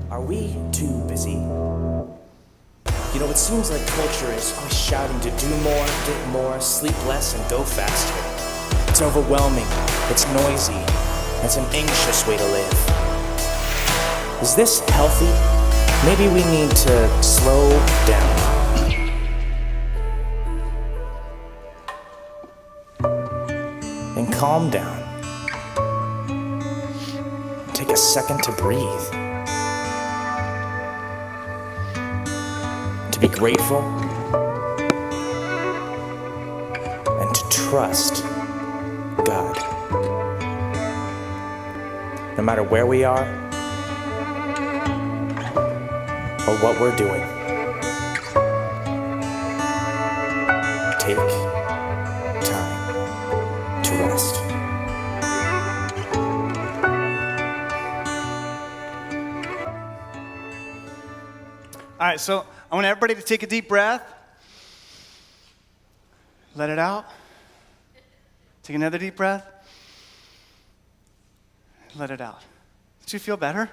Are we too busy? You know, it seems like culture is always shouting to do more, get more, sleep less, and go faster. It's overwhelming, it's noisy, it's an anxious way to live. Is this healthy? Maybe we need to slow down. And calm down. Take a second to breathe. To be grateful. And to trust God. No matter where we are or what we're doing. Take time to rest. All right, so I want everybody to take a deep breath. Let it out. Take another deep breath. Let it out. Did you feel better?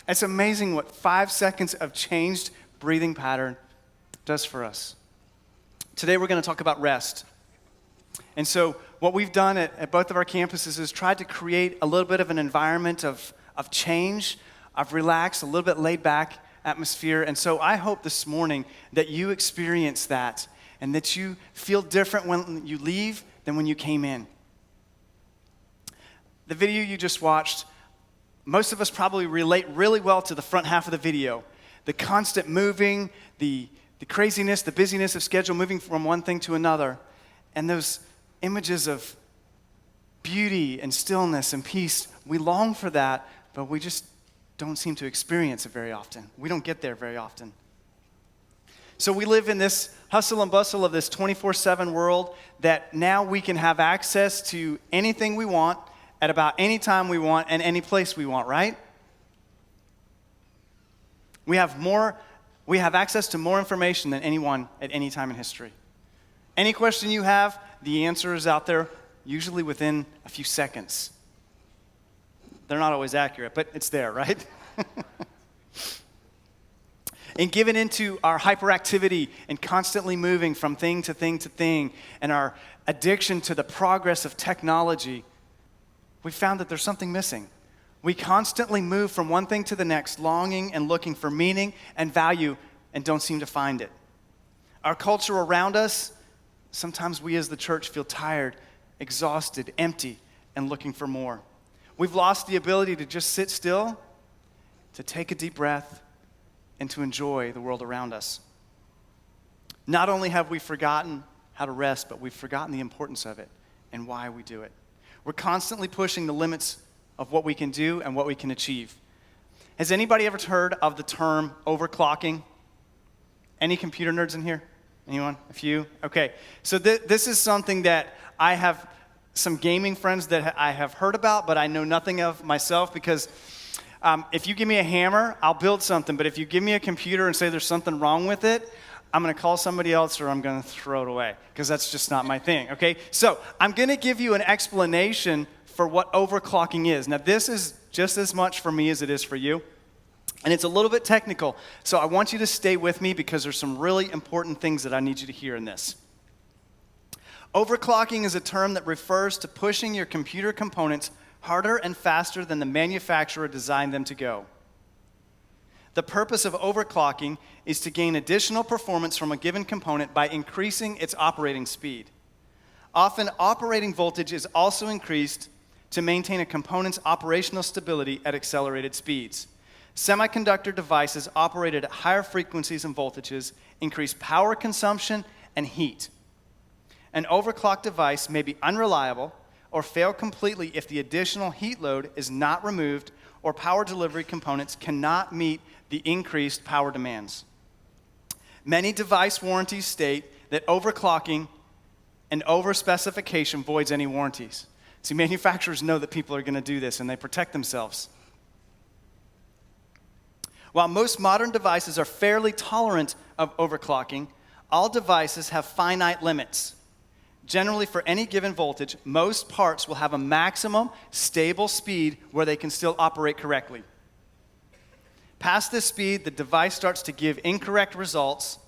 It's amazing what 5 seconds of changed breathing pattern does for us. Today we're going to talk about rest. And so what we've done at both of our campuses is tried to create a little bit of an environment of change, of relaxed, a little bit laid back atmosphere. And so I hope this morning that you experience that and that you feel different when you leave than when you came in. The video you just watched, most of us probably relate really well to the front half of the video. The constant moving, the craziness, the busyness of schedule, moving from one thing to another. And those images of beauty and stillness and peace, we long for that, but we just don't seem to experience it very often. We don't get there very often. So we live in this hustle and bustle of this 24/7 world that now we can have access to anything we want at about any time we want and any place we want, right? We have access to more information than anyone at any time in history. Any question you have, the answer is out there, usually within a few seconds. They're not always accurate, but it's there, right? And given into our hyperactivity and constantly moving from thing to thing to thing and our addiction to the progress of technology, we found that there's something missing. We constantly move from one thing to the next, longing and looking for meaning and value and don't seem to find it. Our culture around us, sometimes we as the church feel tired, exhausted, empty, and looking for more. We've lost the ability to just sit still, to take a deep breath, and to enjoy the world around us. Not only have we forgotten how to rest, but we've forgotten the importance of it and why we do it. We're constantly pushing the limits of what we can do and what we can achieve. Has anybody ever heard of the term overclocking? Any computer nerds in here? Anyone? A few? Okay. So this is something that I have some gaming friends that I have heard about, but I know nothing of myself because if you give me a hammer, I'll build something. But if you give me a computer and say there's something wrong with it, I'm going to call somebody else or I'm going to throw it away because that's just not my thing, okay? So I'm going to give you an explanation for what overclocking is. Now, this is just as much for me as it is for you. And it's a little bit technical, so I want you to stay with me because there's some really important things that I need you to hear in this. Overclocking is a term that refers to pushing your computer components harder and faster than the manufacturer designed them to go. The purpose of overclocking is to gain additional performance from a given component by increasing its operating speed. Often, operating voltage is also increased to maintain a component's operational stability at accelerated speeds. Semiconductor devices operated at higher frequencies and voltages increase power consumption and heat. An overclocked device may be unreliable or fail completely if the additional heat load is not removed or power delivery components cannot meet the increased power demands. Many device warranties state that overclocking and overspecification voids any warranties. See, manufacturers know that people are going to do this and they protect themselves. While most modern devices are fairly tolerant of overclocking, all devices have finite limits. Generally, for any given voltage, most parts will have a maximum stable speed where they can still operate correctly. Past this speed, the device starts to give incorrect results,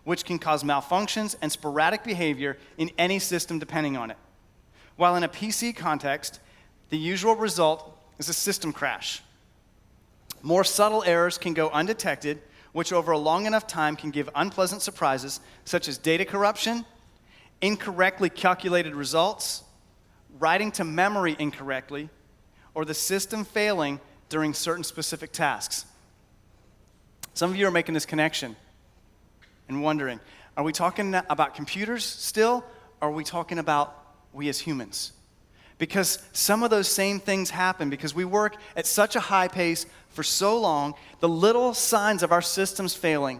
which can cause malfunctions and sporadic behavior in any system depending on it. While in a PC context, the usual result is a system crash. More subtle errors can go undetected, which over a long enough time can give unpleasant surprises, such as data corruption, incorrectly calculated results, writing to memory incorrectly, or the system failing during certain specific tasks. Some of you are making this connection and wondering, are we talking about computers still, or are we talking about we as humans? Because some of those same things happen because we work at such a high pace for so long, the little signs of our systems failing,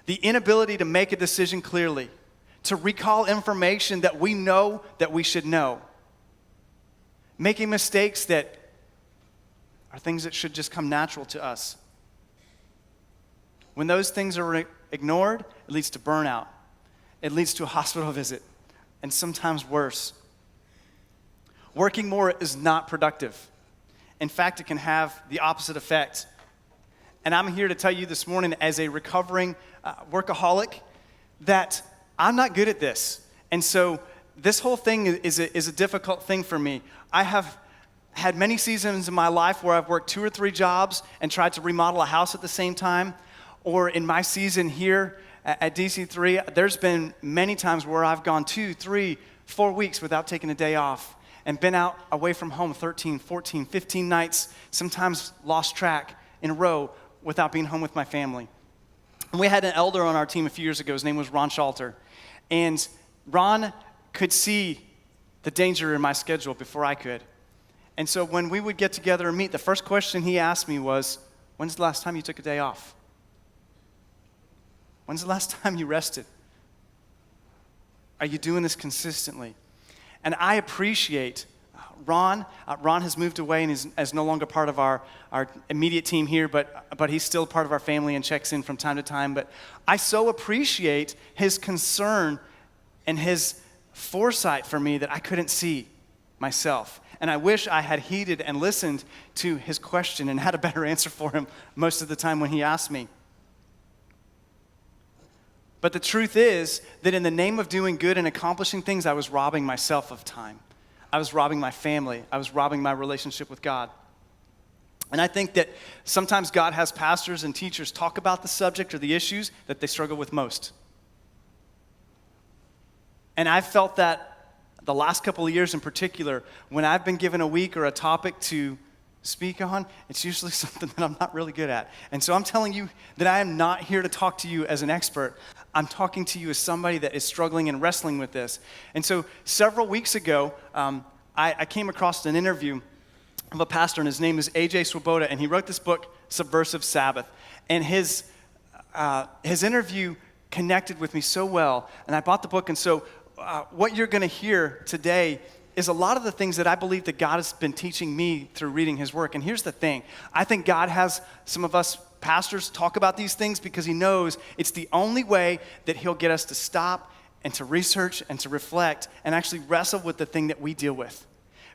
the inability to make a decision clearly, to recall information that we know that we should know, making mistakes that are things that should just come natural to us. When those things are ignored, it leads to burnout. It leads to a hospital visit, and sometimes worse. Working more is not productive. In fact, it can have the opposite effect. And I'm here to tell you this morning, as a recovering workaholic, that I'm not good at this. And so this whole thing is a difficult thing for me. I have had many seasons in my life where I've worked 2 or 3 jobs and tried to remodel a house at the same time. Or in my season here at DC3, there's been many times where I've gone 2, 3, 4 weeks without taking a day off and been out away from home 13, 14, 15 nights, sometimes lost track in a row without being home with my family. And we had an elder on our team a few years ago. His name was Ron Shalter. And Ron could see the danger in my schedule before I could. And so when we would get together and meet, the first question he asked me was, when's the last time you took a day off? When's the last time you rested? Are you doing this consistently? And I appreciate Ron. Ron has moved away and is no longer part of our immediate team here, but he's still part of our family and checks in from time to time. But I so appreciate his concern and his foresight for me that I couldn't see myself. And I wish I had heeded and listened to his question and had a better answer for him most of the time when he asked me. But the truth is that in the name of doing good and accomplishing things, I was robbing myself of time. I was robbing my family. I was robbing my relationship with God. And I think that sometimes God has pastors and teachers talk about the subject or the issues that they struggle with most. And I've felt that the last couple of years in particular, when I've been given a week or a topic to speak on, it's usually something that I'm not really good at. And so I'm telling you that I am not here to talk to you as an expert. I'm talking to you as somebody that is struggling and wrestling with this. And so several weeks ago, I came across an interview of a pastor, and his name is A.J. Swoboda, and he wrote this book, Subversive Sabbath. And his interview connected with me so well, and I bought the book. And so what you're going to hear today is a lot of the things that I believe that God has been teaching me through reading his work. And here's the thing. I think God has some of us pastors talk about these things because he knows it's the only way that he'll get us to stop and to research and to reflect and actually wrestle with the thing that we deal with.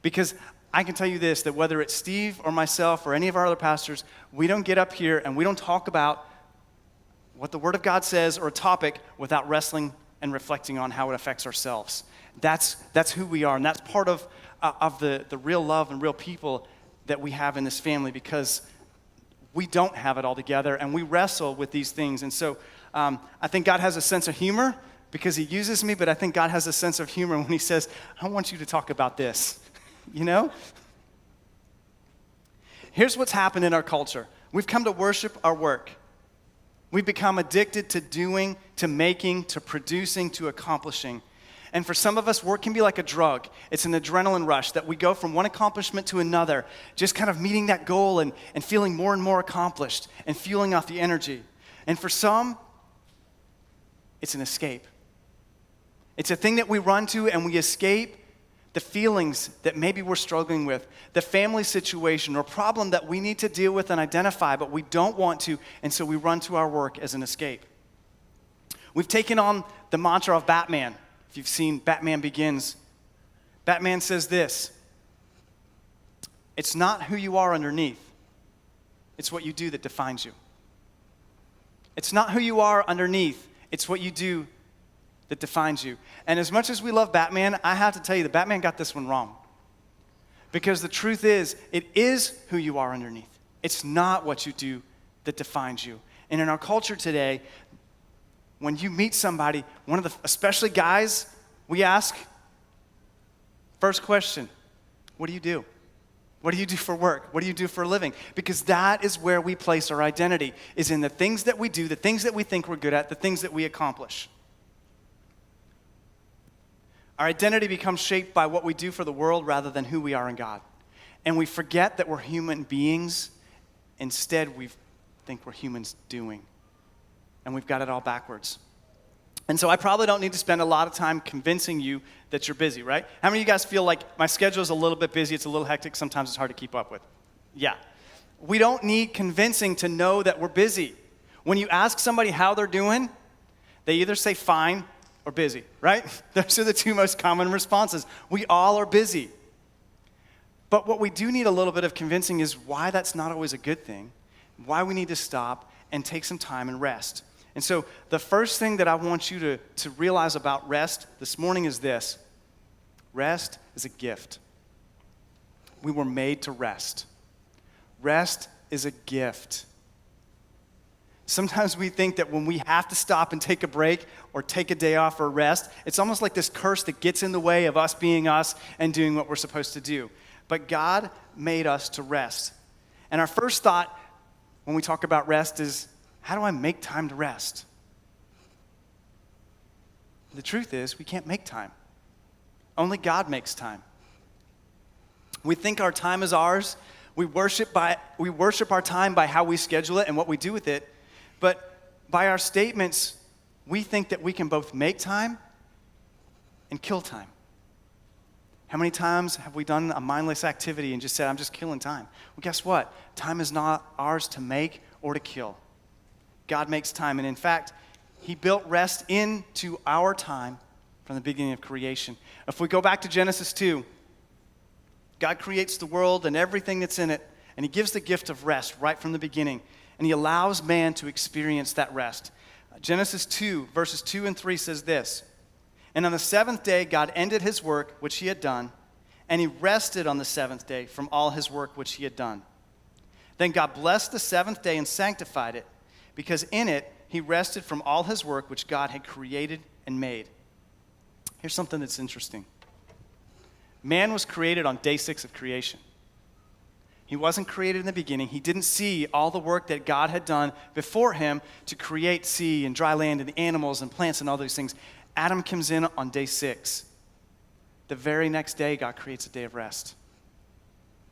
Because I can tell you this, that whether it's Steve or myself or any of our other pastors, we don't get up here and we don't talk about what the Word of God says or a topic without wrestling and reflecting on how it affects ourselves. That's who we are, and that's part of the real love and real people that we have in this family, because we don't have it all together, and we wrestle with these things. And so I think God has a sense of humor because he uses me, but I think God has a sense of humor when he says, I want you to talk about this, you know? Here's what's happened in our culture. We've come to worship our work. We've become addicted to doing, to making, to producing, to accomplishing. And for some of us, work can be like a drug. It's an adrenaline rush that we go from one accomplishment to another, just kind of meeting that goal and feeling more and more accomplished and fueling off the energy. And for some, it's an escape. It's a thing that we run to and we escape the feelings that maybe we're struggling with, the family situation or problem that we need to deal with and identify, but we don't want to, and so we run to our work as an escape. We've taken on the mantra of Batman. If you've seen Batman Begins, Batman says this: it's not who you are underneath, it's what you do that defines you. It's not who you are underneath. It's what you do that defines you. And as much as we love Batman, I have to tell you that Batman got this one wrong. Because the truth is, it is who you are underneath. It's not what you do that defines you. And in our culture today, when you meet somebody, especially guys, we ask, first question, what do you do? What do you do for work? What do you do for a living? Because that is where we place our identity, is in the things that we do, the things that we think we're good at, the things that we accomplish. Our identity becomes shaped by what we do for the world rather than who we are in God. And we forget that we're human beings. Instead, we think we're humans doing. And we've got it all backwards. And so I probably don't need to spend a lot of time convincing you that you're busy, right? How many of you guys feel like my schedule is a little bit busy, it's a little hectic, sometimes it's hard to keep up with? Yeah. We don't need convincing to know that we're busy. When you ask somebody how they're doing, they either say fine or busy, right? Those are the two most common responses. We all are busy. But what we do need a little bit of convincing is why that's not always a good thing, why we need to stop and take some time and rest. And so the first thing that I want you to realize about rest this morning is this. Rest is a gift. We were made to rest. Rest is a gift. Sometimes we think that when we have to stop and take a break or take a day off or rest, it's almost like this curse that gets in the way of us being us and doing what we're supposed to do. But God made us to rest. And our first thought when we talk about rest is, how do I make time to rest? The truth is, we can't make time. Only God makes time. We think our time is ours. We worship our time by how we schedule it and what we do with it. But by our statements, we think that we can both make time and kill time. How many times have we done a mindless activity and just said, I'm just killing time? Well, guess what? Time is not ours to make or to kill. God makes time, and in fact, he built rest into our time from the beginning of creation. If we go back to Genesis 2, God creates the world and everything that's in it, and he gives the gift of rest right from the beginning, and he allows man to experience that rest. Genesis 2, verses 2 and 3 says this, "And on the seventh day, God ended his work, which he had done, and he rested on the seventh day from all his work which he had done. Then God blessed the seventh day and sanctified it, because in it he rested from all his work which God had created and made." Here's something that's interesting. Man was created on day 6 of creation. He wasn't created in the beginning. He didn't see all the work that God had done before him to create sea and dry land and the animals and plants and all those things. Adam comes in on day 6. The very next day, God creates a day of rest.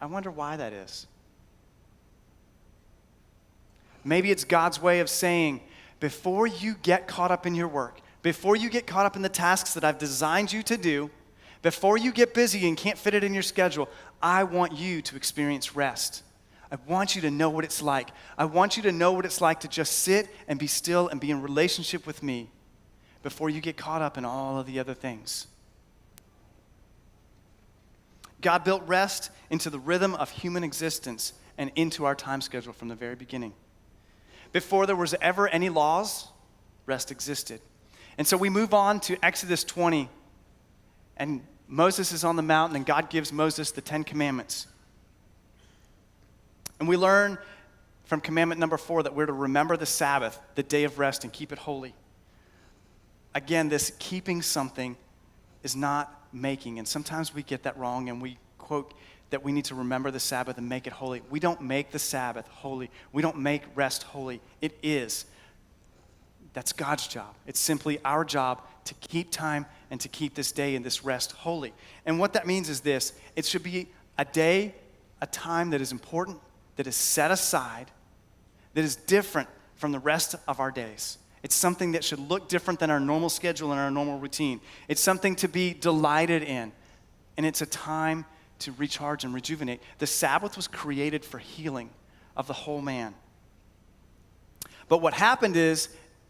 I wonder why that is. Maybe it's God's way of saying, before you get caught up in your work, before you get caught up in the tasks that I've designed you to do, before you get busy and can't fit it in your schedule, I want you to experience rest. I want you to know what it's like. I want you to know what it's like to just sit and be still and be in relationship with me before you get caught up in all of the other things. God built rest into the rhythm of human existence and into our time schedule from the very beginning. Before there was ever any laws, rest existed. And so we move on to Exodus 20, and Moses is on the mountain, and God gives Moses the 10 Commandments. And we learn from commandment number 4 that we're to remember the Sabbath, the day of rest, and keep it holy. Again, this keeping something is not making, and sometimes we get that wrong, and we quote that we need to remember the Sabbath and make it holy. We don't make the Sabbath holy. We don't make rest holy. It is. That's God's job. It's simply our job to keep time and to keep this day and this rest holy. And what that means is this: it should be a day, a time that is important, that is set aside, that is different from the rest of our days. It's something that should look different than our normal schedule and our normal routine. It's something to be delighted in. And it's a time to recharge and rejuvenate. The Sabbath was created for healing of the whole man. But what happened is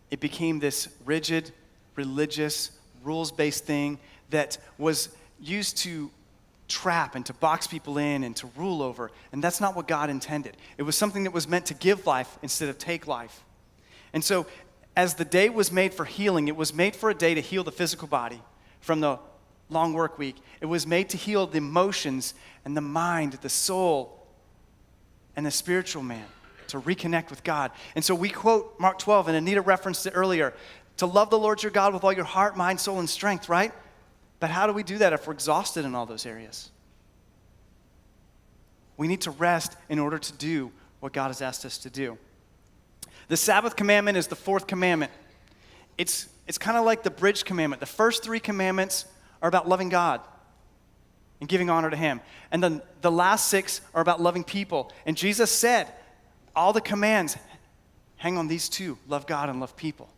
it became this rigid, religious, rules-based thing that was used to trap and to box people in and to rule over. And that's not what God intended. It was something that was meant to give life instead of take life. And so, as the day was made for healing, it was made for a day to heal the physical body from the long work week. It was made to heal the emotions and the mind, the soul, and the spiritual man, to reconnect with God. And so we quote Mark 12, and Anita referenced it earlier, to love the Lord your God with all your heart, mind, soul, and strength, right? But how do we do that if we're exhausted in all those areas? We need to rest in order to do what God has asked us to do. The Sabbath commandment is the fourth commandment. It's kind of like the bridge commandment. The first three commandments are about loving God and giving honor to Him. And then the last six are about loving people. And Jesus said, all the commands hang on these two, love God and love people.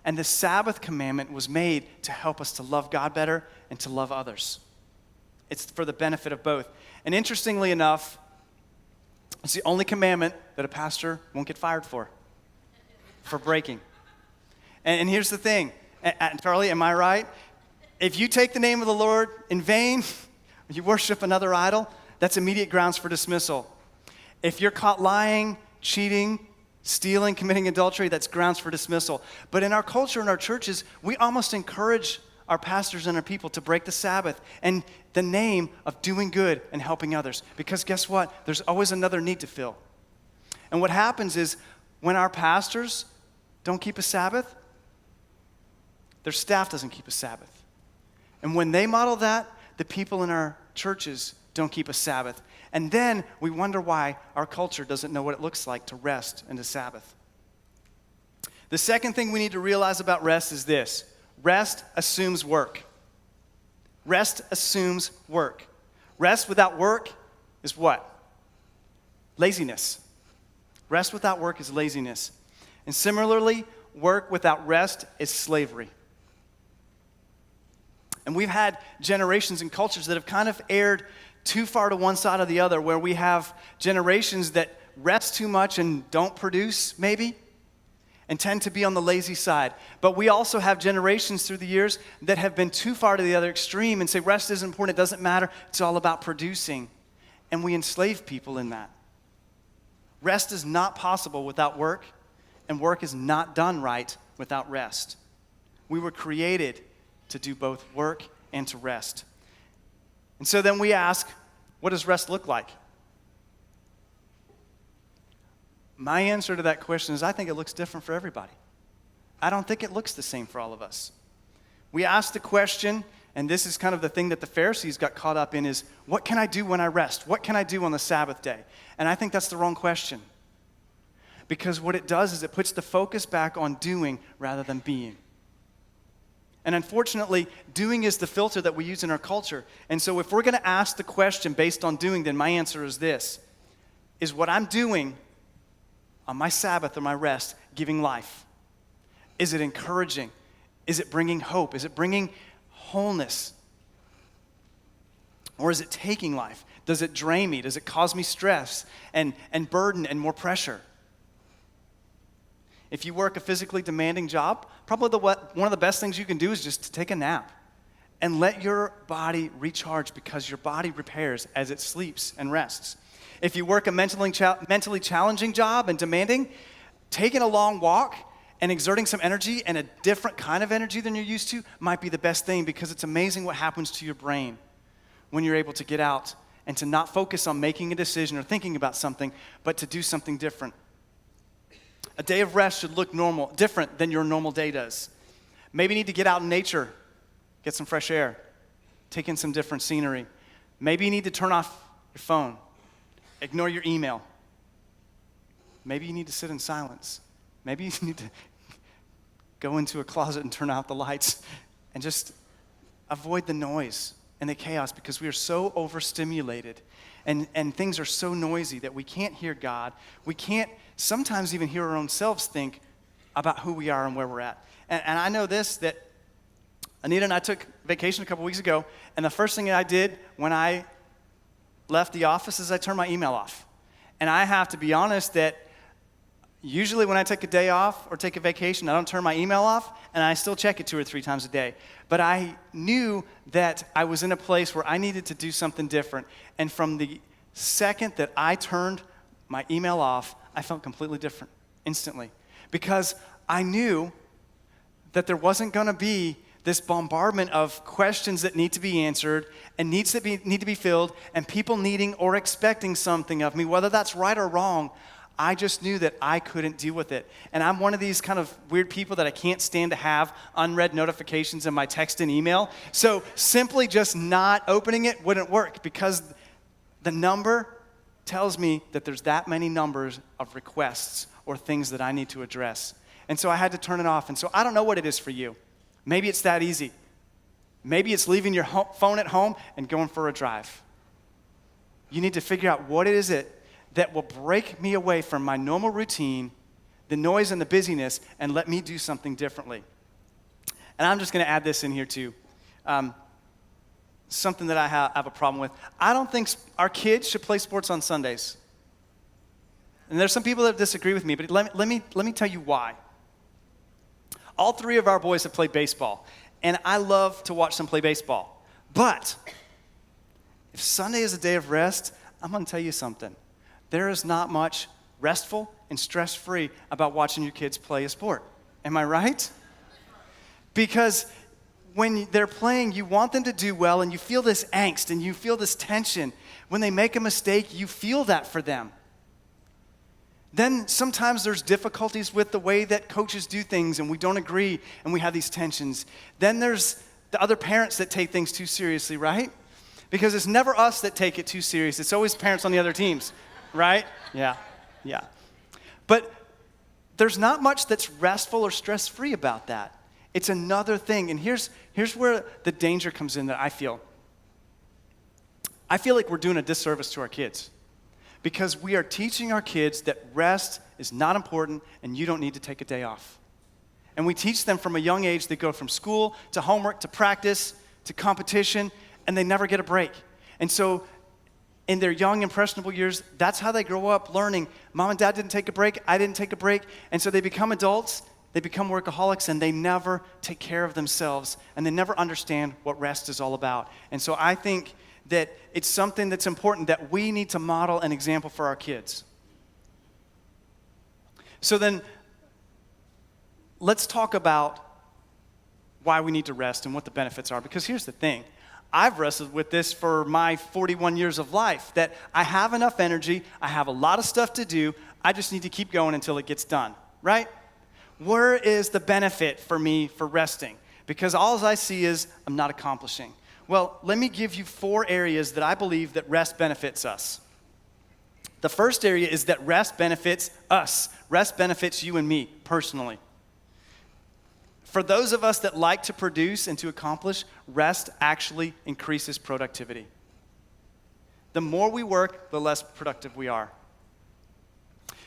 And the Sabbath commandment was made to help us to love God better and to love others. It's for the benefit of both. And interestingly enough, it's the only commandment that a pastor won't get fired for breaking. And here's the thing, Charlie, am I right? If you take the name of the Lord in vain, you worship another idol, that's immediate grounds for dismissal. If you're caught lying, cheating, stealing, committing adultery, that's grounds for dismissal. But in our culture, in our churches, we almost encourage our pastors and our people to break the Sabbath in the name of doing good and helping others. Because guess what? There's always another need to fill. And what happens is when our pastors don't keep a Sabbath, their staff doesn't keep a Sabbath. And when they model that, the people in our churches don't keep a Sabbath. And then we wonder why our culture doesn't know what it looks like to rest and to Sabbath. The second thing we need to realize about rest is this. Rest assumes work. Rest assumes work. Rest without work is what? Laziness. Rest without work is laziness. And similarly, work without rest is slavery. And we've had generations and cultures that have kind of erred too far to one side or the other, where we have generations that rest too much and don't produce, maybe, and tend to be on the lazy side. But we also have generations through the years that have been too far to the other extreme and say rest isn't important, it doesn't matter, it's all about producing. And we enslave people in that. Rest is not possible without work, and work is not done right without rest. We were created to do both work and to rest. And so then we ask, what does rest look like? My answer to that question is I think it looks different for everybody. I don't think it looks the same for all of us. We ask the question, and this is kind of the thing that the Pharisees got caught up in, is what can I do when I rest? What can I do on the Sabbath day? And I think that's the wrong question. Because what it does is it puts the focus back on doing rather than being. And unfortunately, doing is the filter that we use in our culture. And so if we're going to ask the question based on doing, then my answer is this. Is what I'm doing on my Sabbath or my rest giving life? Is it encouraging? Is it bringing hope? Is it bringing wholeness? Or is it taking life? Does it drain me? Does it cause me stress and burden and more pressure? If you work a physically demanding job, probably one of the best things you can do is just to take a nap and let your body recharge, because your body repairs as it sleeps and rests. If you work a mentally challenging job and demanding, taking a long walk and exerting some energy, and a different kind of energy than you're used to, might be the best thing, because it's amazing what happens to your brain when you're able to get out and to not focus on making a decision or thinking about something, but to do something different. A day of rest should look different than your normal day does. Maybe you need to get out in nature, get some fresh air, take in some different scenery. Maybe you need to turn off your phone, ignore your email. Maybe you need to sit in silence. Maybe you need to go into a closet and turn out the lights and just avoid the noise and the chaos, because we are so overstimulated and things are so noisy that we can't hear God. We can't sometimes even hear our own selves think about who we are and where we're at. And I know this, that Anita and I took vacation a couple weeks ago, and the first thing I did when I left the office is I turned my email off. And I have to be honest that usually when I take a day off or take a vacation, I don't turn my email off, and I still check it 2 or 3 times a day. But I knew that I was in a place where I needed to do something different. And from the second that I turned my email off, I felt completely different instantly. because I knew that there wasn't going to be this bombardment of questions that need to be answered and need to be filled, and people needing or expecting something of me, whether that's right or wrong. I just knew that I couldn't deal with it. And I'm one of these kind of weird people that I can't stand to have unread notifications in my text and email. So simply just not opening it wouldn't work, because the number tells me that there's that many numbers of requests or things that I need to address. And so I had to turn it off. And so I don't know what it is for you. Maybe it's that easy. Maybe it's leaving your phone at home and going for a drive. You need to figure out what is it that will break me away from my normal routine, the noise and the busyness, and let me do something differently. And I'm just going to add this in here too. Something that I have a problem with. I don't think our kids should play sports on Sundays. And there's some people that disagree with me, but let me tell you why. All three of our boys have played baseball, and I love to watch them play baseball. But if Sunday is a day of rest, I'm going to tell you something. There is not much restful and stress-free about watching your kids play a sport. Am I right? Because when they're playing, you want them to do well, and you feel this angst, and you feel this tension. When they make a mistake, you feel that for them. Then sometimes there's difficulties with the way that coaches do things, and we don't agree, and we have these tensions. Then there's the other parents that take things too seriously, right? Because it's never us that take it too serious. It's always parents on the other teams, right? Yeah. But there's not much that's restful or stress-free about that. It's another thing, and here's where the danger comes in that I feel. I feel like we're doing a disservice to our kids, because we are teaching our kids that rest is not important and you don't need to take a day off. And we teach them from a young age. They go from school to homework to practice to competition, and they never get a break. And so in their young, impressionable years, that's how they grow up learning. Mom and dad didn't take a break, I didn't take a break. And so they become adults, they become workaholics, and they never take care of themselves, and they never understand what rest is all about. And so I think that it's something that's important that we need to model an example for our kids. So then, let's talk about why we need to rest and what the benefits are. Because here's the thing. I've wrestled with this for my 41 years of life, that I have enough energy, I have a lot of stuff to do, I just need to keep going until it gets done, right? Where is the benefit for me for resting? Because all I see is I'm not accomplishing. Well, let me give you 4 areas that I believe that rest benefits us. The first area is that rest benefits us. Rest benefits you and me personally. For those of us that like to produce and to accomplish, rest actually increases productivity. The more we work, the less productive we are.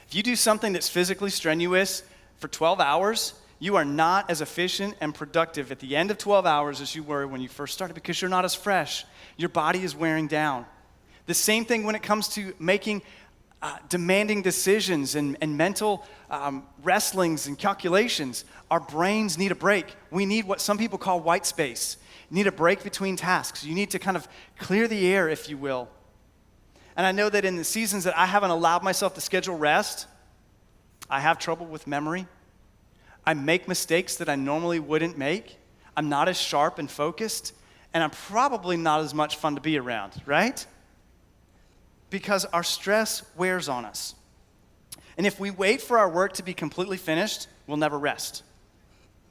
If you do something that's physically strenuous for 12 hours, you are not as efficient and productive at the end of 12 hours as you were when you first started, because you're not as fresh. Your body is wearing down. The same thing when it comes to making demanding decisions and mental wrestlings and calculations. Our brains need a break. We need what some people call white space. You need a break between tasks. You need to kind of clear the air, if you will. And I know that in the seasons that I haven't allowed myself to schedule rest, I have trouble with memory. I make mistakes that I normally wouldn't make. I'm not as sharp and focused, and I'm probably not as much fun to be around, right? Because our stress wears on us. And if we wait for our work to be completely finished, we'll never rest.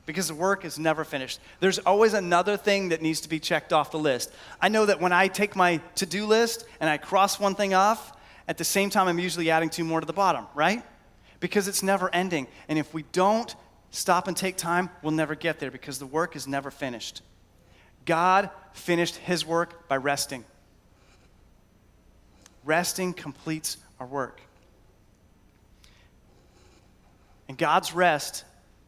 Because the work is never finished. There's always another thing that needs to be checked off the list. I know that when I take my to-do list and I cross one thing off, at the same time I'm usually adding 2 more to the bottom, right? Because it's never ending. And if we don't stop and take time, we'll never get there, because the work is never finished. God finished his work by resting. Resting completes our work. And God's rest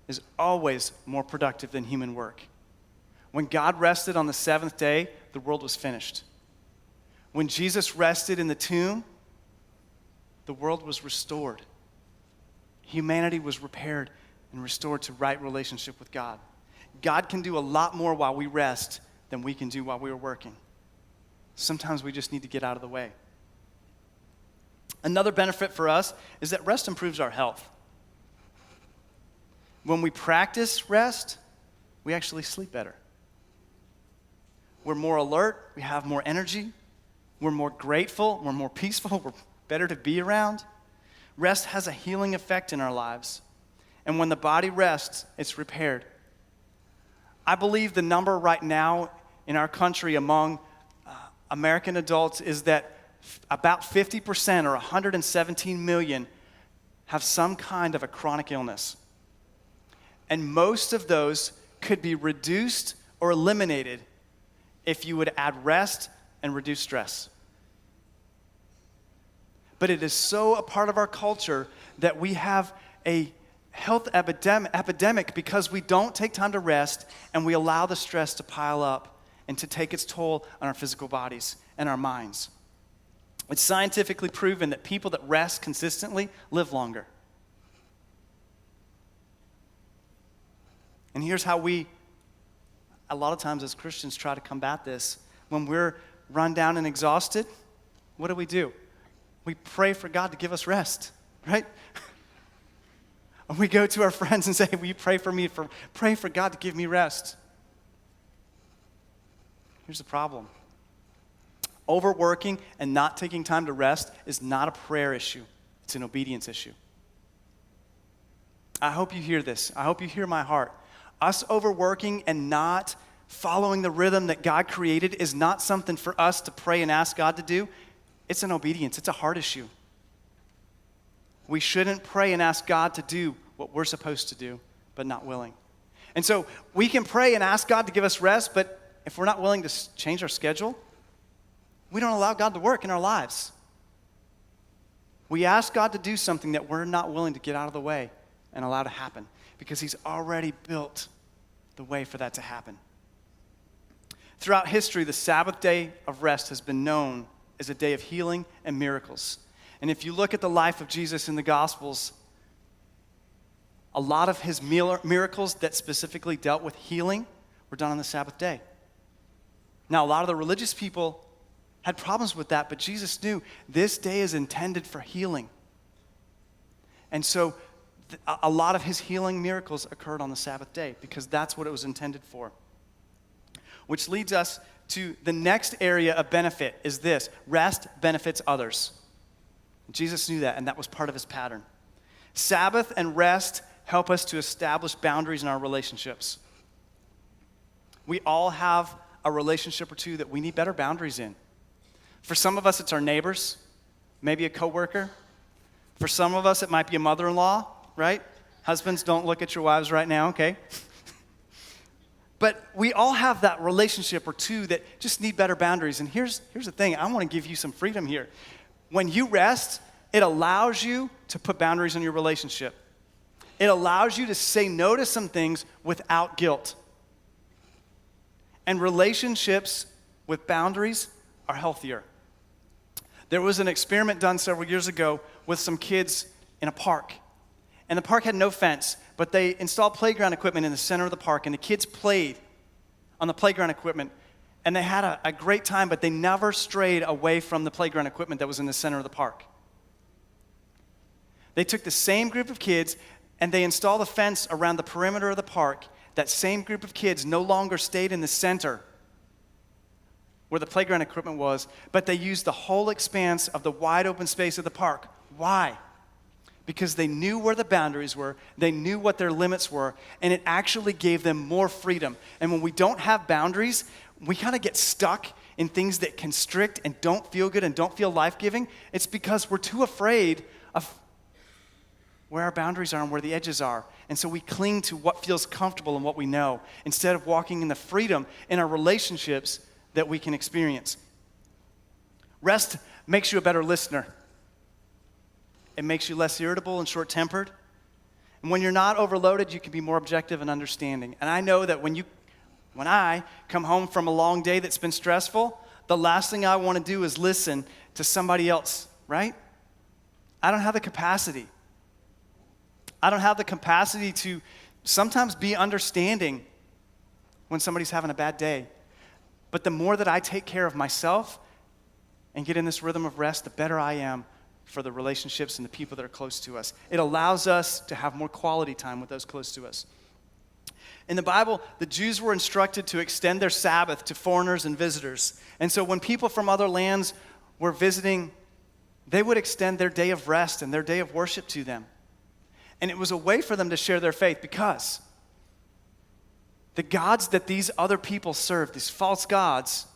is always more productive than human work. When God rested on the 7th day, the world was finished. When Jesus rested in the tomb, the world was restored. Humanity was repaired and restored to right relationship with God. God can do a lot more while we rest than we can do while we are working. Sometimes we just need to get out of the way. Another benefit for us is that rest improves our health. When we practice rest, we actually sleep better. We're more alert, we have more energy, we're more grateful, we're more peaceful, we're better to be around. Rest has a healing effect in our lives. And when the body rests, it's repaired. I believe the number right now in our country among American adults is that about 50% or 117 million have some kind of a chronic illness. And most of those could be reduced or eliminated if you would add rest and reduce stress. But it is so a part of our culture that we have a health epidemic because we don't take time to rest and we allow the stress to pile up and to take its toll on our physical bodies and our minds. It's scientifically proven that people that rest consistently live longer. And here's how we, a lot of times as Christians, try to combat this. When we're run down and exhausted, what do? We pray for God to give us rest, right? And we go to our friends and say, will you pray for God to give me rest? Here's the problem. Overworking and not taking time to rest is not a prayer issue. It's an obedience issue. I hope you hear this. I hope you hear my heart. Us overworking and not following the rhythm that God created is not something for us to pray and ask God to do. It's an obedience. It's a heart issue. We shouldn't pray and ask God to do what we're supposed to do, but not willing. And so we can pray and ask God to give us rest, but if we're not willing to change our schedule, we don't allow God to work in our lives. We ask God to do something that we're not willing to get out of the way and allow to happen because he's already built the way for that to happen. Throughout history, the Sabbath day of rest has been known as a day of healing and miracles. And if you look at the life of Jesus in the Gospels, a lot of his miracles that specifically dealt with healing were done on the Sabbath day. Now, a lot of the religious people had problems with that, but Jesus knew this day is intended for healing. And so a lot of his healing miracles occurred on the Sabbath day because that's what it was intended for. Which leads us to the next area of benefit is this: rest benefits others. Jesus knew that, and that was part of his pattern. Sabbath and rest help us to establish boundaries in our relationships. We all have a relationship or two that we need better boundaries in. For some of us, it's our neighbors, maybe a coworker. For some of us, it might be a mother-in-law, right? Husbands, don't look at your wives right now, okay? But we all have that relationship or two that just need better boundaries. And here's the thing. I want to give you some freedom here. When you rest, it allows you to put boundaries in your relationship. It allows you to say no to some things without guilt. And relationships with boundaries are healthier. There was an experiment done several years ago with some kids in a park. And the park had no fence, but they installed playground equipment in the center of the park, and the kids played on the playground equipment, and they had a great time, but they never strayed away from the playground equipment that was in the center of the park. They took the same group of kids, and they installed a fence around the perimeter of the park. That same group of kids no longer stayed in the center where the playground equipment was, but they used the whole expanse of the wide open space of the park. Why? Because they knew where the boundaries were, they knew what their limits were, and it actually gave them more freedom. And when we don't have boundaries, we kind of get stuck in things that constrict and don't feel good and don't feel life-giving. It's because we're too afraid of where our boundaries are and where the edges are. And so we cling to what feels comfortable and what we know, instead of walking in the freedom in our relationships that we can experience. Rest makes you a better listener. It makes you less irritable and short-tempered. And when you're not overloaded, you can be more objective and understanding. And I know that when I come home from a long day that's been stressful, the last thing I want to do is listen to somebody else, right? I don't have the capacity. I don't have the capacity to sometimes be understanding when somebody's having a bad day. But the more that I take care of myself and get in this rhythm of rest, the better I am for the relationships and the people that are close to us. It allows us to have more quality time with those close to us. In the Bible, the Jews were instructed to extend their Sabbath to foreigners and visitors. And so when people from other lands were visiting, they would extend their day of rest and their day of worship to them. And it was a way for them to share their faith, because the gods that these other people served, these false gods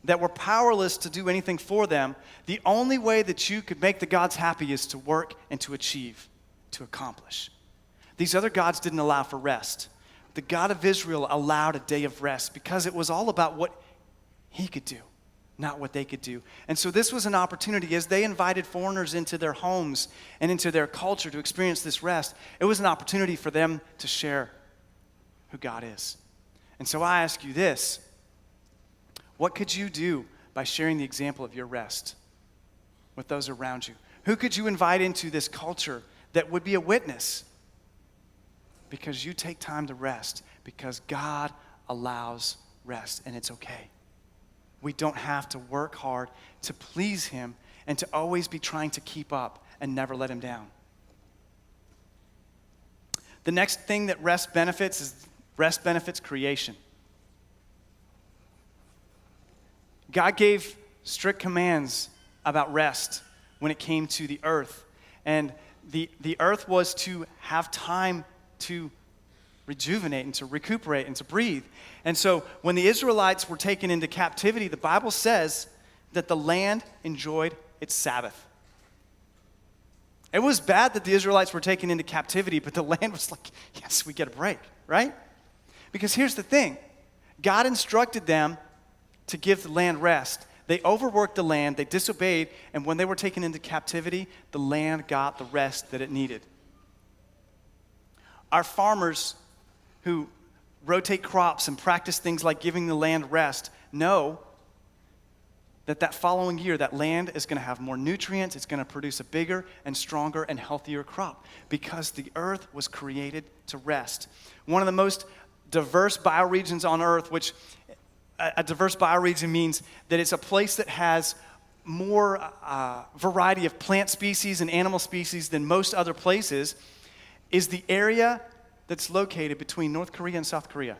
that were powerless to do anything for them, the only way that you could make the gods happy is to work and to achieve, to accomplish. These other gods didn't allow for rest. The God of Israel allowed a day of rest because it was all about what he could do, not what they could do. And so this was an opportunity as they invited foreigners into their homes and into their culture to experience this rest. It was an opportunity for them to share who God is. And so I ask you this: what could you do by sharing the example of your rest with those around you? Who could you invite into this culture that would be a witness? Because you take time to rest, because God allows rest, and it's okay. We don't have to work hard to please him and to always be trying to keep up and never let him down. The next thing that rest benefits is rest benefits creation. God gave strict commands about rest when it came to the earth. And the earth was to have time to rejuvenate and to recuperate and to breathe. And so when the Israelites were taken into captivity, the Bible says that the land enjoyed its Sabbath. It was bad that the Israelites were taken into captivity, but the land was like, yes, we get a break, right? Because here's the thing. God instructed them to give the land rest. They overworked the land, they disobeyed, and when they were taken into captivity, the land got the rest that it needed. Our farmers who rotate crops and practice things like giving the land rest know that following year, that land is going to have more nutrients, it's going to produce a bigger and stronger and healthier crop, because the earth was created to rest. One of the most diverse bioregions on earth, which a diverse bioregion means that it's a place that has more variety of plant species and animal species than most other places, is the area that's located between North Korea and South Korea.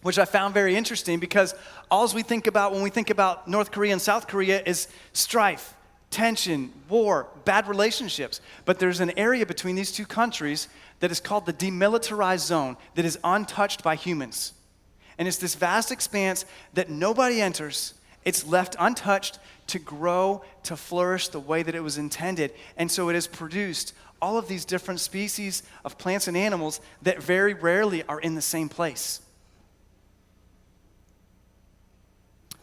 Which I found very interesting, because all we think about when we think about North Korea and South Korea is strife, tension, war, bad relationships. But there's an area between these two countries that is called the demilitarized zone, that is untouched by humans. And it's this vast expanse that nobody enters. It's left untouched to grow, to flourish the way that it was intended. And so it has produced all of these different species of plants and animals that very rarely are in the same place.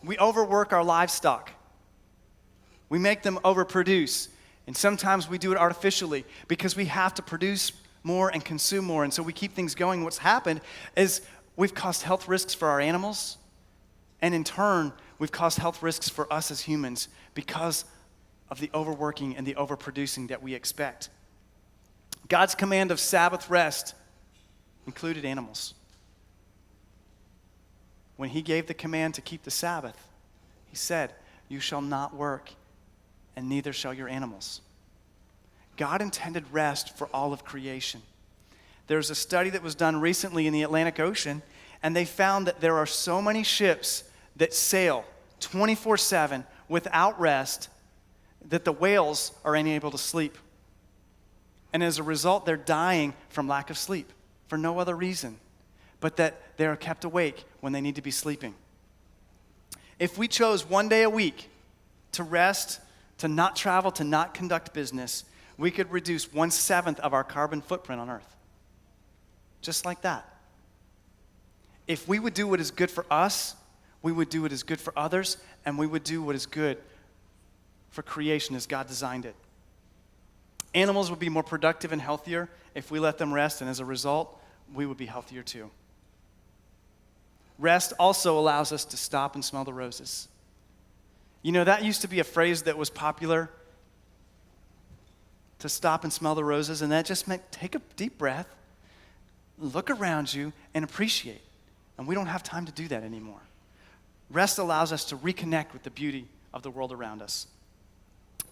We overwork our livestock. We make them overproduce. And sometimes we do it artificially because we have to produce more and consume more. And so we keep things going. What's happened is we've caused health risks for our animals. And in turn, we've caused health risks for us as humans because of the overworking and the overproducing that we expect. God's command of Sabbath rest included animals. When he gave the command to keep the Sabbath, he said, "You shall not work, and neither shall your animals." God intended rest for all of creation. There's a study that was done recently in the Atlantic Ocean, and they found that there are so many ships that sail 24/7 without rest that the whales are unable to sleep. And as a result, they're dying from lack of sleep for no other reason but that they are kept awake when they need to be sleeping. If we chose one day a week to rest, to not travel, to not conduct business, we could reduce 1/7 of our carbon footprint on Earth. Just like that. If we would do what is good for us, we would do what is good for others, and we would do what is good for creation as God designed it. Animals would be more productive and healthier if we let them rest, and as a result, we would be healthier too. Rest also allows us to stop and smell the roses. You know, that used to be a phrase that was popular, to stop and smell the roses, and that just meant take a deep breath, look around you, and appreciate. And we don't have time to do that anymore. Rest allows us to reconnect with the beauty of the world around us.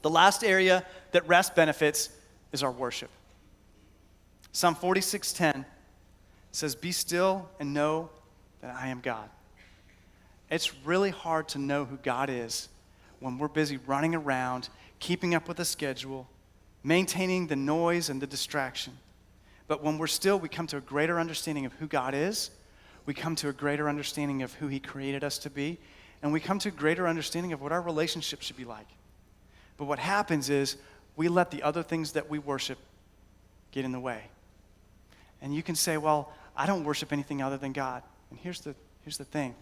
The last area that rest benefits is our worship. Psalm 46:10 says, "Be still and know that I am God." It's really hard to know who God is when we're busy running around, keeping up with a schedule, maintaining the noise and the distraction. But when we're still, we come to a greater understanding of who God is. We come to a greater understanding of who he created us to be. And we come to a greater understanding of what our relationship should be like. But what happens is we let the other things that we worship get in the way. And you can say, well, I don't worship anything other than God. And here's the thing.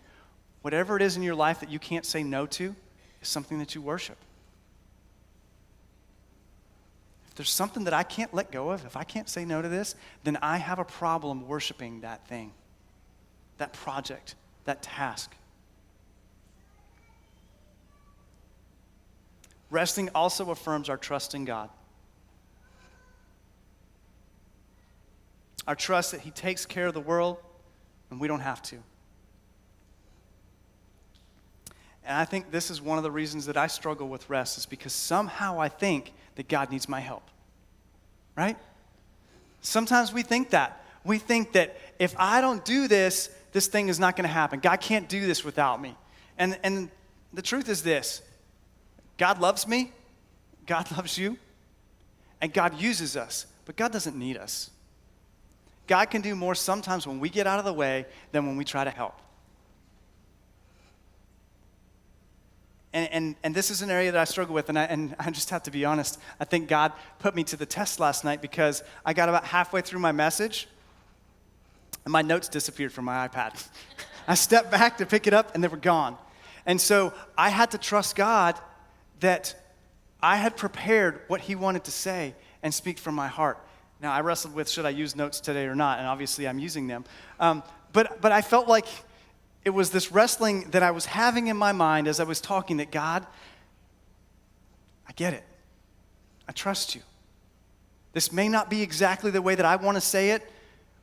Whatever it is in your life that you can't say no to is something that you worship. If there's something that I can't let go of, if I can't say no to this, then I have a problem worshiping that thing, that project, that task. Resting also affirms our trust in God. Our trust that he takes care of the world and we don't have to. And I think this is one of the reasons that I struggle with rest is because somehow I think that God needs my help. Right? Sometimes we think that. We think that if I don't do this, this thing is not going to happen. God can't do this without me. And the truth is this. God loves me. God loves you. And God uses us. But God doesn't need us. God can do more sometimes when we get out of the way than when we try to help. And this is an area that I struggle with, and I just have to be honest. I think God put me to the test last night because I got about halfway through my message, and my notes disappeared from my iPad. I stepped back to pick it up, and they were gone. And so I had to trust God that I had prepared what he wanted to say and speak from my heart. Now, I wrestled with, should I use notes today or not? And obviously, I'm using them. But I felt like it was this wrestling that I was having in my mind as I was talking that, God, I get it. I trust you. This may not be exactly the way that I want to say it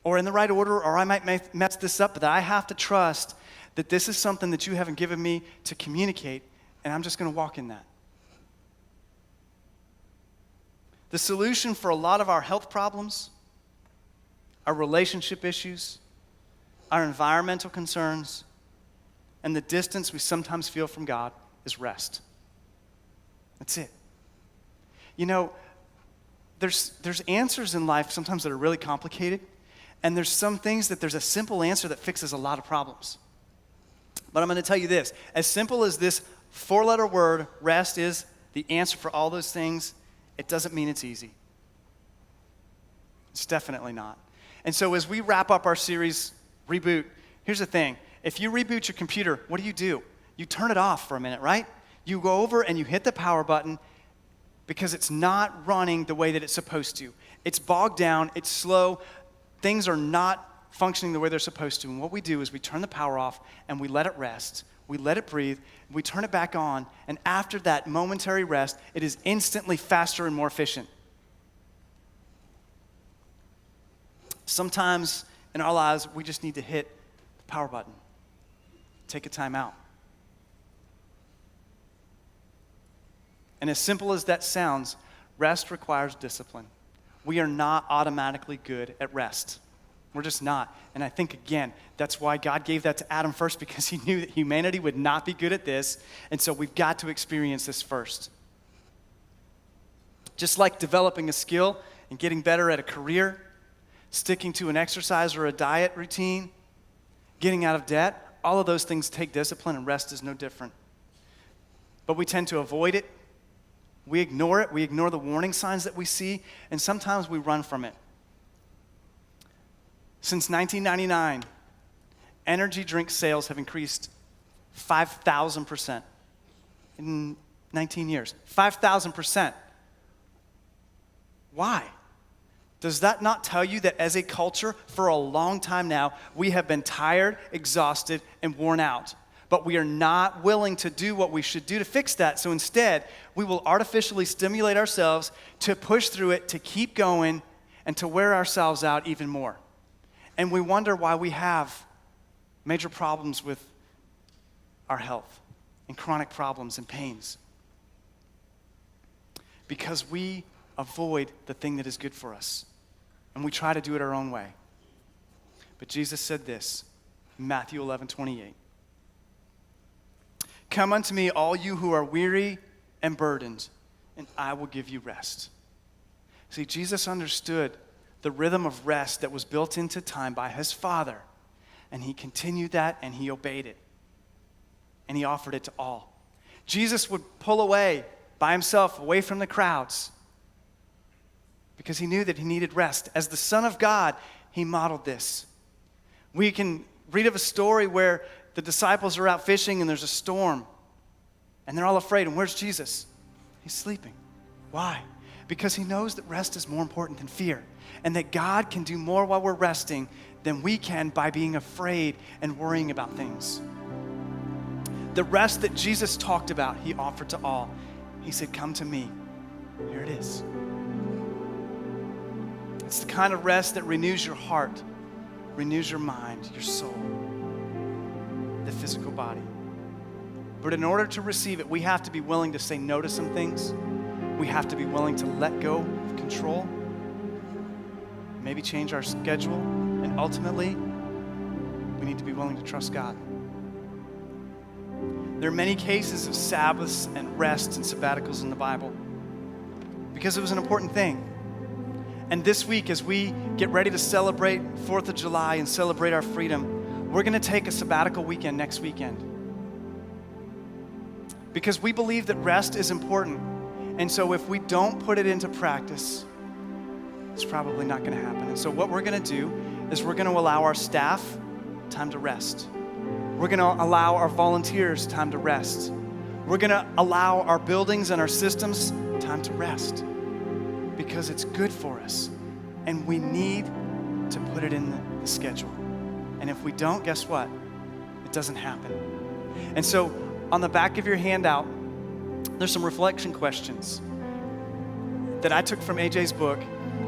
or in the right order, or I might mess this up, but I have to trust that this is something that you haven't given me to communicate, and I'm just going to walk in that. The solution for a lot of our health problems, our relationship issues, our environmental concerns, and the distance we sometimes feel from God is rest. That's it. You know, there's answers in life sometimes that are really complicated, and there's some things that there's a simple answer that fixes a lot of problems. But I'm going to tell you this. As simple as this 4-letter word, rest, is the answer for all those things, it doesn't mean it's easy. It's definitely not. And so as we wrap up our series, Reboot, here's the thing. If you reboot your computer, what do? You turn it off for a minute, right? You go over and you hit the power button because it's not running the way that it's supposed to. It's bogged down. It's slow. Things are not functioning the way they're supposed to. And what we do is we turn the power off and we let it rest. We let it breathe, we turn it back on, and after that momentary rest, it is instantly faster and more efficient. Sometimes in our lives, we just need to hit the power button, take a time out. And as simple as that sounds, rest requires discipline. We are not automatically good at rest. We're just not. And I think, again, that's why God gave that to Adam first, because he knew that humanity would not be good at this. And so we've got to experience this first. Just like developing a skill and getting better at a career, sticking to an exercise or a diet routine, getting out of debt, all of those things take discipline, and rest is no different. But we tend to avoid it. We ignore it. We ignore the warning signs that we see, and sometimes we run from it. Since 1999, energy drink sales have increased 5,000% in 19 years. 5,000%. Why? Does that not tell you that as a culture, for a long time now, we have been tired, exhausted, and worn out? But we are not willing to do what we should do to fix that. So instead, we will artificially stimulate ourselves to push through it, to keep going, and to wear ourselves out even more. And we wonder why we have major problems with our health and chronic problems and pains. because we avoid the thing that is good for us, and we try to do it our own way. But Jesus said this, Matthew 11:28. Come unto me, all you who are weary and burdened, and I will give you rest. See, Jesus understood the rhythm of rest that was built into time by his Father, and he continued that, and he obeyed it, and he offered it to all. Jesus would pull away by himself, away from the crowds, because he knew that he needed rest. As the Son of God, he modeled this. We can read of a story where the disciples are out fishing and there's a storm, and they're all afraid. And where's Jesus? He's sleeping. Why? Because he knows that rest is more important than fear, and that God can do more while we're resting than we can by being afraid and worrying about things. The rest that Jesus talked about, he offered to all. He said, come to me. Here it is. It's the kind of rest that renews your heart, renews your mind, your soul, the physical body. But in order to receive it, we have to be willing to say no to some things. We have to be willing to let go of control, maybe change our schedule, and ultimately, we need to be willing to trust God. There are many cases of Sabbaths and rests and sabbaticals in the Bible because it was an important thing. And this week, as we get ready to celebrate 4th of July and celebrate our freedom, we're going to take a sabbatical weekend next weekend. Because we believe that rest is important. And so if we don't put it into practice, it's probably not going to happen. And so what we're going to do is we're going to allow our staff time to rest. We're going to allow our volunteers time to rest. We're going to allow our buildings and our systems time to rest because it's good for us. And we need to put it in the schedule. And if we don't, guess what? It doesn't happen. And so on the back of your handout, there's some reflection questions that I took from AJ's book.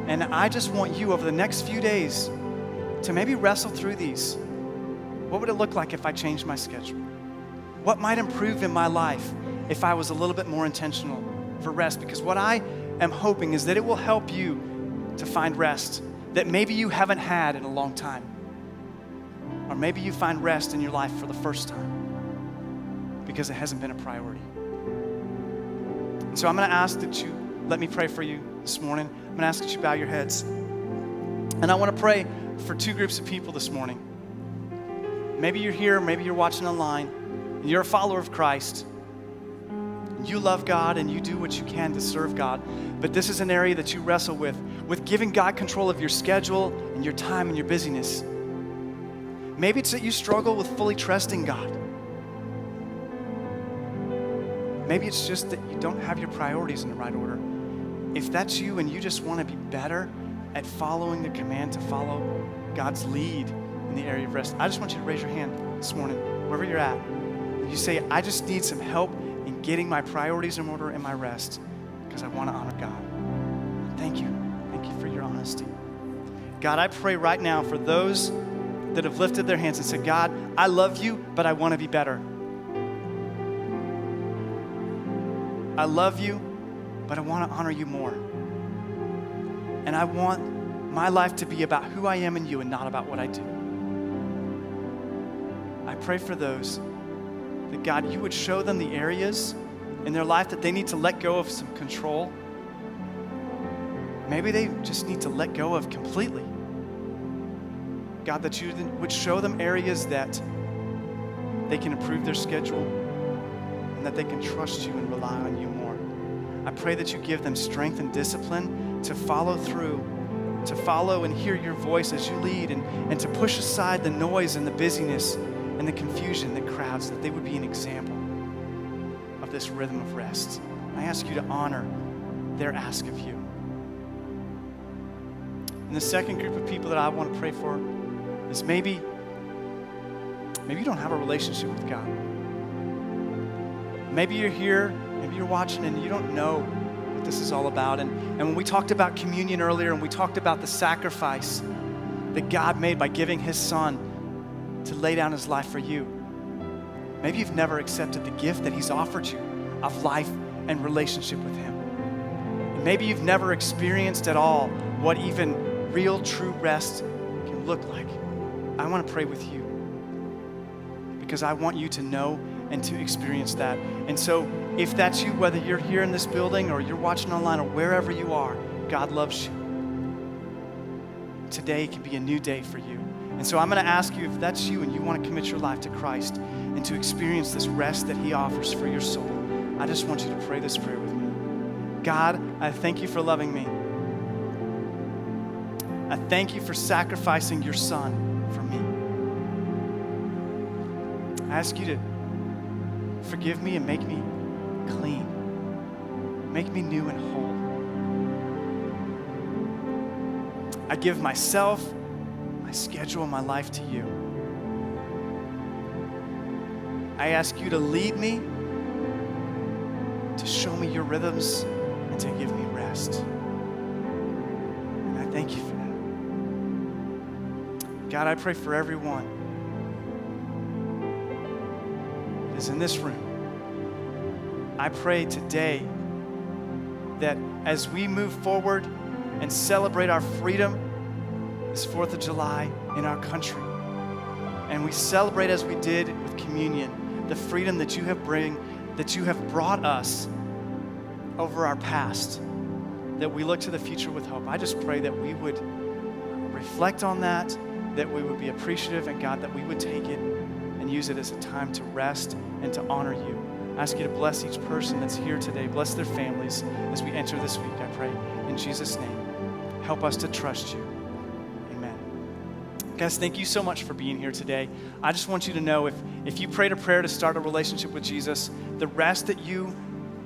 And I just want you over the next few days to maybe wrestle through these. What would it look like if I changed my schedule? What might improve in my life if I was a little bit more intentional for rest? Because what I am hoping is that it will help you to find rest that maybe you haven't had in a long time. Or maybe you find rest in your life for the first time because it hasn't been a priority. So I'm going to ask that you let me pray for you this morning. I'm going to ask that you bow your heads. And I want to pray for two groups of people this morning. Maybe you're here, maybe you're watching online, and you're a follower of Christ. You love God and you do what you can to serve God, but this is an area that you wrestle with giving God control of your schedule and your time and your busyness. Maybe it's that you struggle with fully trusting God. Maybe it's just that you don't have your priorities in the right order. If that's you and you just want to be better at following the command to follow God's lead in the area of rest, I just want you to raise your hand this morning, wherever you're at. You say, I just need some help in getting my priorities in order and my rest because I want to honor God. Thank you. Thank you for your honesty. God, I pray right now for those that have lifted their hands and said, God, I love you, but I want to be better. I love you, but I want to honor you more. And I want my life to be about who I am in you and not about what I do. I pray for those that, God, you would show them the areas in their life that they need to let go of some control. Maybe they just need to let go of completely. God, that you would show them areas that they can improve their schedule and that they can trust you and rely on you more. I pray that you give them strength and discipline to follow through, to follow and hear your voice as you lead, and to push aside the noise and the busyness and the confusion that crowds, that they would be an example of this rhythm of rest. I ask you to honor their ask of you. And the second group of people that I want to pray for is maybe you don't have a relationship with God. Maybe you're here, maybe you're watching and you don't know what this is all about. And when we talked about communion earlier and we talked about the sacrifice that God made by giving his son to lay down his life for you, maybe you've never accepted the gift that he's offered you of life and relationship with him. Maybe you've never experienced at all what even real, true rest can look like. I want to pray with you because I want you to know and to experience that. And so if that's you, whether you're here in this building or you're watching online or wherever you are, God loves you. Today can be a new day for you. And so I'm going to ask you, if that's you and you want to commit your life to Christ and to experience this rest that he offers for your soul, I just want you to pray this prayer with me. God, I thank you for loving me. I thank you for sacrificing your son for me. I ask you to forgive me and make me clean. Make me new and whole. I give myself, my schedule, my life to you. I ask you to lead me, to show me your rhythms, and to give me rest. And I thank you for that. God, I pray for everyone that is in this room. I pray today that as we move forward and celebrate our freedom this 4th of July in our country, and we celebrate as we did with communion, the freedom that you have brought us over our past, that we look to the future with hope. I just pray that we would reflect on that we would be appreciative, and God, that we would take it and use it as a time to rest and to honor you. I ask you to bless each person that's here today. Bless their families as we enter this week, I pray. In Jesus' name, help us to trust you. Amen. Guys, thank you so much for being here today. I just want you to know if you prayed a prayer to start a relationship with Jesus, the rest that you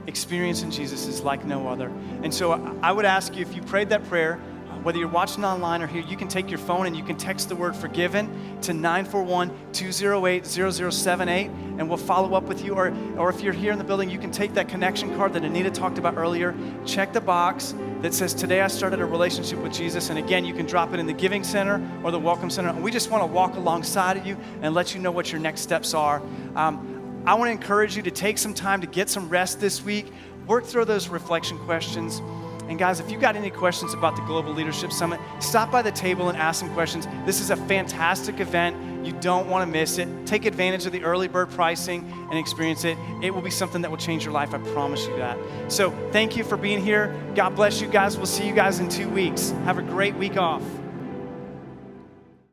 experience in Jesus is like no other. And so I would ask you, if you prayed that prayer, whether you're watching online or here, you can take your phone and you can text the word forgiven to 941-208-0078, and we'll follow up with you. Or if you're here in the building, you can take that connection card that Anita talked about earlier, check the box that says, today I started a relationship with Jesus. And again, you can drop it in the Giving Center or the Welcome Center. And we just want to walk alongside of you and let you know what your next steps are. I want to encourage you to take some time to get some rest this week. Work through those reflection questions. And guys, if you got any questions about the Global Leadership Summit, stop by the table and ask some questions. This is a fantastic event. You don't want to miss it. Take advantage of the early bird pricing and experience it. It will be something that will change your life. I promise you that. So thank you for being here. God bless you guys. We'll see you guys in 2 weeks. Have a great week off.